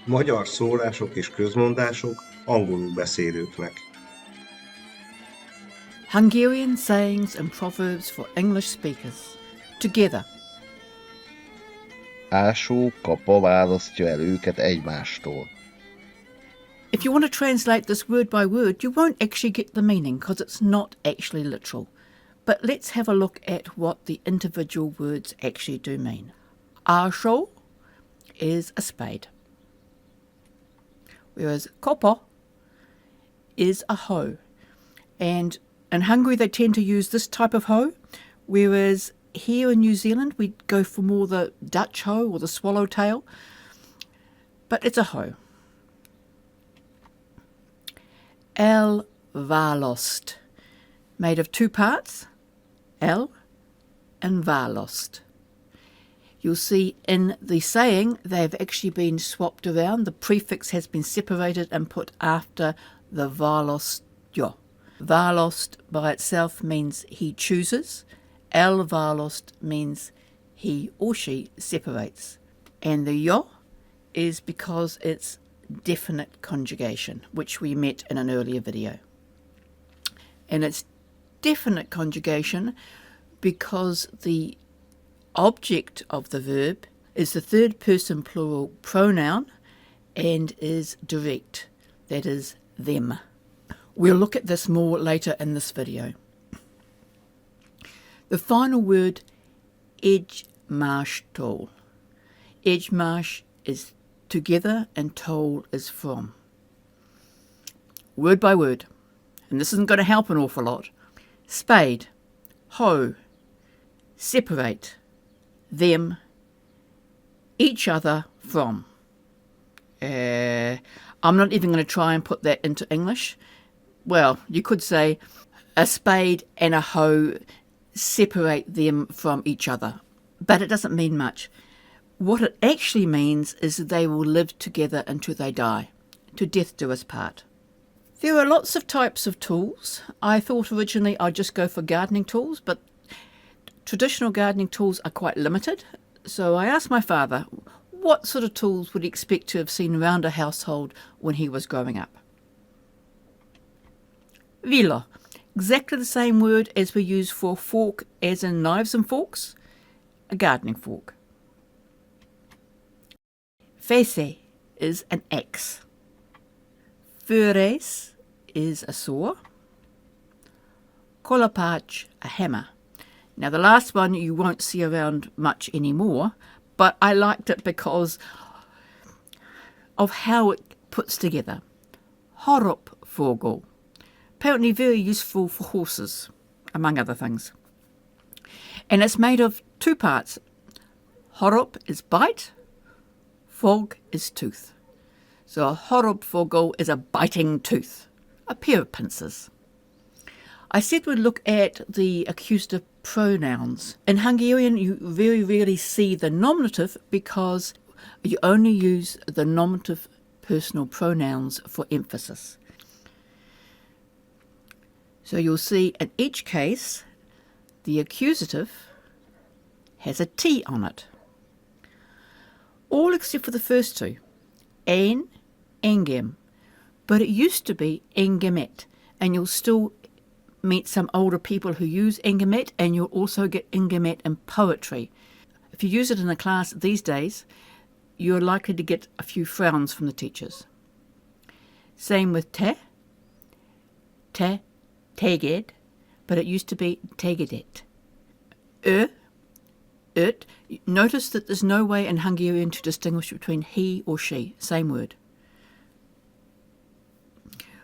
Magyar szólások és közmondások angolul beszélőknek. Hungarian sayings and proverbs for English speakers. Together. Kapa, választja el őket egymástól. If you want to translate this word by word, you won't actually get the meaning because it's not actually literal. But let's have a look at what the individual words actually do mean. Ásó is a spade, whereas kapa is a hoe. And in Hungary they tend to use this type of hoe, whereas here in New Zealand we go for more the Dutch hoe or the swallowtail, but it's a hoe. Választja, made of two parts, el and választja. You'll see in the saying they've actually been swapped around. The prefix has been separated and put after the választja. Választ by itself means he chooses. Választ means he or she separates. And the jo is because it's definite conjugation, which we met in an earlier video. And it's definite conjugation because the object of the verb is the third person plural pronoun and is direct, that is them. We'll look at this more later in this video. The final word, egymástól. Egymás is together and tól is from. Word by word, and this isn't going to help an awful lot. Spade, hoe, separate, them, each other, from. I'm not even going to try and put that into English. Well, you could say a spade and a hoe separate them from each other, but it doesn't mean much. What it actually means is that they will live together until they die. To death do us part. There are lots of types of tools. I thought originally I'd just go for gardening tools, but traditional gardening tools are quite limited. So I asked my father, what sort of tools would he expect to have seen around a household when he was growing up? Vilo. Exactly the same word as we use for fork as in knives and forks. A gardening fork. Fese is an axe. Fures is a saw. Kolapach, a hammer. Now the last one you won't see around much anymore, but I liked it because of how it puts together. Horopfogel. Apparently very useful for horses, among other things. And it's made of two parts. Horop is bite, fog is tooth. So a horopfogel is a biting tooth, a pair of pincers. I said we'd look at the accusative pronouns. In Hungarian, you very rarely see the nominative because you only use the nominative personal pronouns for emphasis. So you'll see in each case, the accusative has a T on it. All except for the first two, en, engem. But it used to be engemet, and you'll still meet some older people who use engemet, and you'll also get engemet in poetry. If you use it in a class these days, you're likely to get a few frowns from the teachers. Same with te, teged, but it used to be tegedet. It. Notice that there's no way in Hungarian to distinguish between he or she, same word.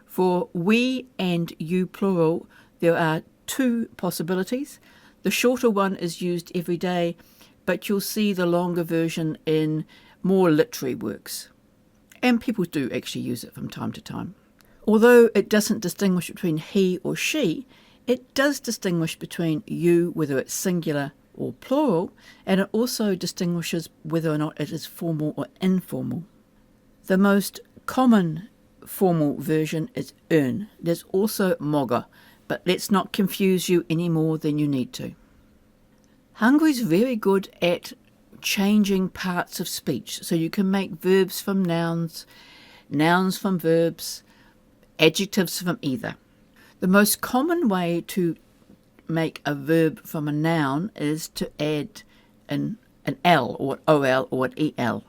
For we and you plural, there are two possibilities. The shorter one is used every day, but you'll see the longer version in more literary works. And people do actually use it from time to time. Although it doesn't distinguish between he or she, it does distinguish between you, whether it's singular or plural, and it also distinguishes whether or not it is formal or informal. The most common formal version is ön. There's also moga, but let's not confuse you any more than you need to. Hungary's very good at changing parts of speech. So you can make verbs from nouns, nouns from verbs, adjectives from either. The most common way to make a verb from a noun is to add an L or an OL or an EL.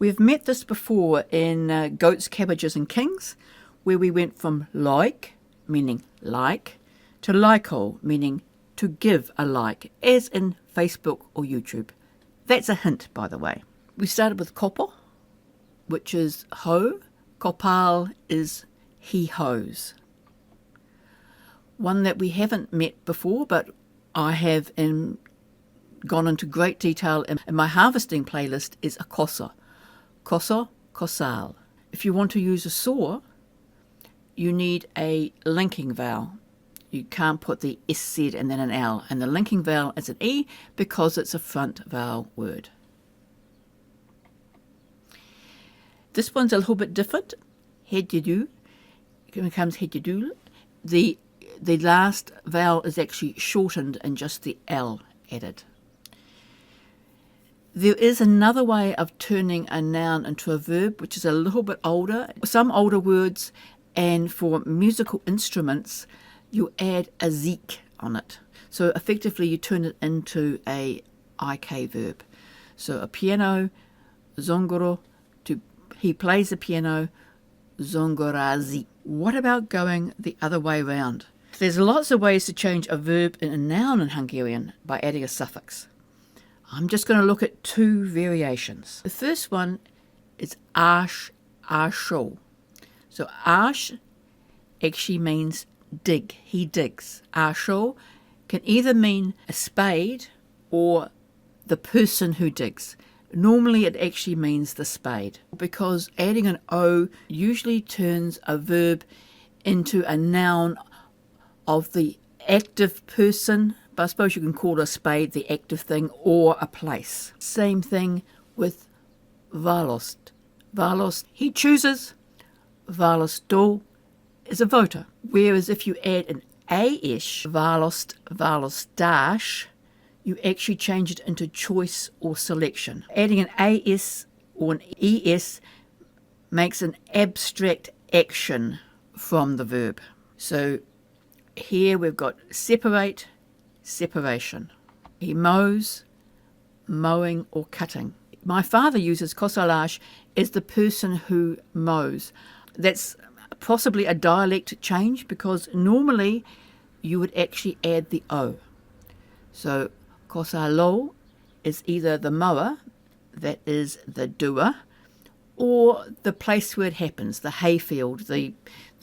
We've met this before in Goats, Cabbages and Kings, where we went from like, meaning like, to like-o, meaning to give a like, as in Facebook or YouTube. That's a hint, by the way. We started with kapa, which is hoe. Kopal is he hoes. One that we haven't met before, but I have gone into great detail in my harvesting playlist, is a kosa. Kosa, kosal. If you want to use a saw, you need a linking vowel. You can't put the SZ and then an L, and the linking vowel is an E because it's a front vowel word. This one's a little bit different. Hedjedu becomes hedjedul. The last vowel is actually shortened and just the L added. There is another way of turning a noun into a verb, which is a little bit older. Some older words, and for musical instruments, you add a zik on it. So effectively you turn it into a IK verb. So a piano, zongoro, he plays the piano, zongorazi. What about going the other way around? There's lots of ways to change a verb in a noun in Hungarian by adding a suffix. I'm just going to look at two variations. The first one is ás, ásó. So ás actually means dig. He digs. Ásó can either mean a spade or the person who digs. Normally it actually means the spade, because adding an O usually turns a verb into a noun of the active person, but I suppose you can call a spade the active thing, or a place. Same thing with választja. Választja, he chooses. Választja is a voter. Whereas if you add an A-ish, választ, választás, you actually change it into choice or selection. Adding an AS or an ES makes an abstract action from the verb. So here we've got separate, separation. He mows, mowing or cutting. My father uses kosalás as the person who mows. That's possibly a dialect change, because normally you would actually add the O. So kosalo is either the mower, that is the doer, or the place where it happens, the hayfield, the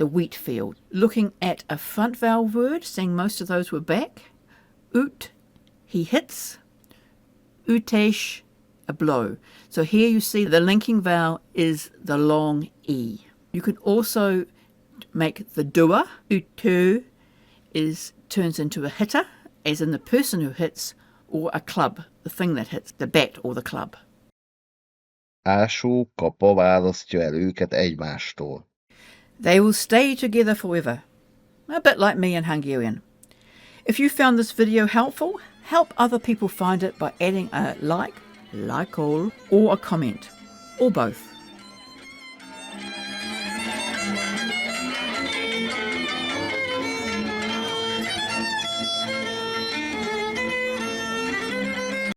wheat field. Looking at a front vowel word, seeing most of those were back. Ut, he hits. Utesh, a blow. So here you see the linking vowel is the long E. You can also make the doer. Utu turns into a hitter, as in the person who hits, or a club, the thing that hits, the bat or the club. Ásó, kapa választja el őket egymástól. They will stay together forever. A bit like me in Hungarian. If you found this video helpful, help other people find it by adding a like all, or a comment, or both.